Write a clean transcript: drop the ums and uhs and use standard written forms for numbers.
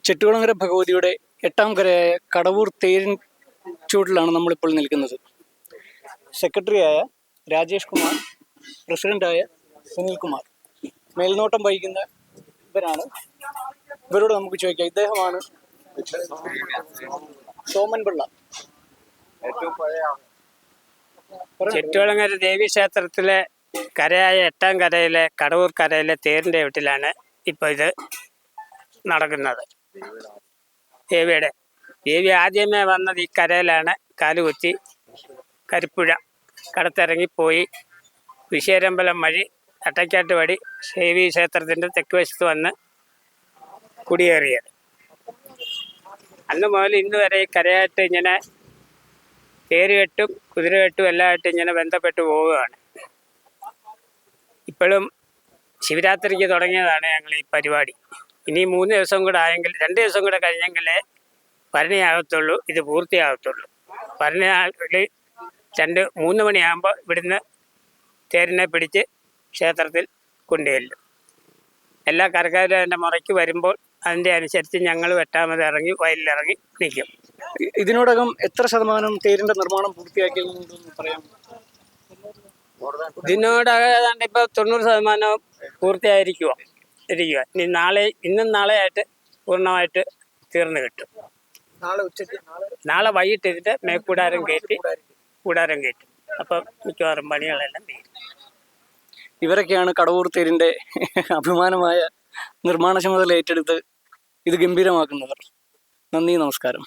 ചെട്ടുകുളങ്ങര ഭഗവതിയുടെ എട്ടാം കരയായ കടവൂർ തേരിൻ ചൂടിലാണ് നമ്മളിപ്പോൾ നിൽക്കുന്നത്. സെക്രട്ടറിയായ രാജേഷ് കുമാർ, പ്രസിഡന്റായ സുനിൽകുമാർ, മേൽനോട്ടം വഹിക്കുന്ന ഇവരാണ്. ഇവരോട് നമുക്ക് ചോദിക്കാം. ഇദ്ദേഹമാണ് സോമൻ പിള്ള. ചെട്ടുകുളങ്ങര ദേവീക്ഷേത്രത്തിലെ കരയായ എട്ടാം കരയിലെ കടവൂർ കരയിലെ തേരിൻ്റെ വീട്ടിലാണ് ഇപ്പോൾ ഇത് നടക്കുന്നത്. ദേവി ആദ്യമേ വന്നത് ഈ കരയിലാണ്. കാലുകുത്തി കരിപ്പുഴ കടത്തിറങ്ങിപ്പോയി വിശേരമ്പലം വഴി അട്ടക്കാട്ട് വഴി ദേവീ ക്ഷേത്രത്തിൻ്റെ തെക്ക് വശത്ത് വന്ന് കുടിയേറിയത്. അന്ന് മുതൽ ഇന്ന് വരെ ഈ കരയായിട്ട് ഇങ്ങനെ തേരുകെട്ടും കുതിരകെട്ടും എല്ലാമായിട്ട് ഇങ്ങനെ ബന്ധപ്പെട്ട് പോവുകയാണ്. ഇപ്പോഴും ശിവരാത്രിക്ക് തുടങ്ങിയതാണ് ഞങ്ങൾ ഈ പരിപാടി. ഇനി 3 ദിവസം കൂടെ ആയെങ്കിൽ 2 ദിവസം കൂടെ കഴിഞ്ഞെങ്കിലേ ഭരണിയാകത്തുള്ളൂ, ഇത് പൂർത്തിയാകത്തുള്ളൂ. ഭരണിയാകി 3 മണിയാകുമ്പോൾ ഇവിടുന്ന് തേരിനെ പിടിച്ച് ക്ഷേത്രത്തിൽ കൊണ്ടുചെല്ലും. എല്ലാ കരക്കാരും അതിൻ്റെ മുറയ്ക്ക് വരുമ്പോൾ അതിൻ്റെ അനുസരിച്ച് ഞങ്ങൾ 8ാമത് ഇറങ്ങി വയലിലിറങ്ങി നിൽക്കും. ഇതിനോടകം എത്ര ശതമാനം തേരിൻ്റെ നിർമ്മാണം പൂർത്തിയാക്കിയെന്ന് പറയാം? ഇതിനോടകം ഇപ്പോൾ 90% പൂർത്തിയായിരിക്കുക. ഇനി ഇന്നും നാളെയായിട്ട് പൂർണ്ണമായിട്ട് തീർന്നു കിട്ടും. നാളെ വൈകിട്ട് ഇതിൻ്റെ മേൽക്കൂടാരം കയറ്റി അപ്പം മിക്കവാറും പണികളെല്ലാം തീരും. ഇവരൊക്കെയാണ് കടവൂർ തേരിൻ്റെ അഭിമാനമായ നിർമ്മാണ ചുമതല ഏറ്റെടുത്ത് ഇത് ഗംഭീരമാക്കുന്നവർ. നന്ദി, നമസ്കാരം.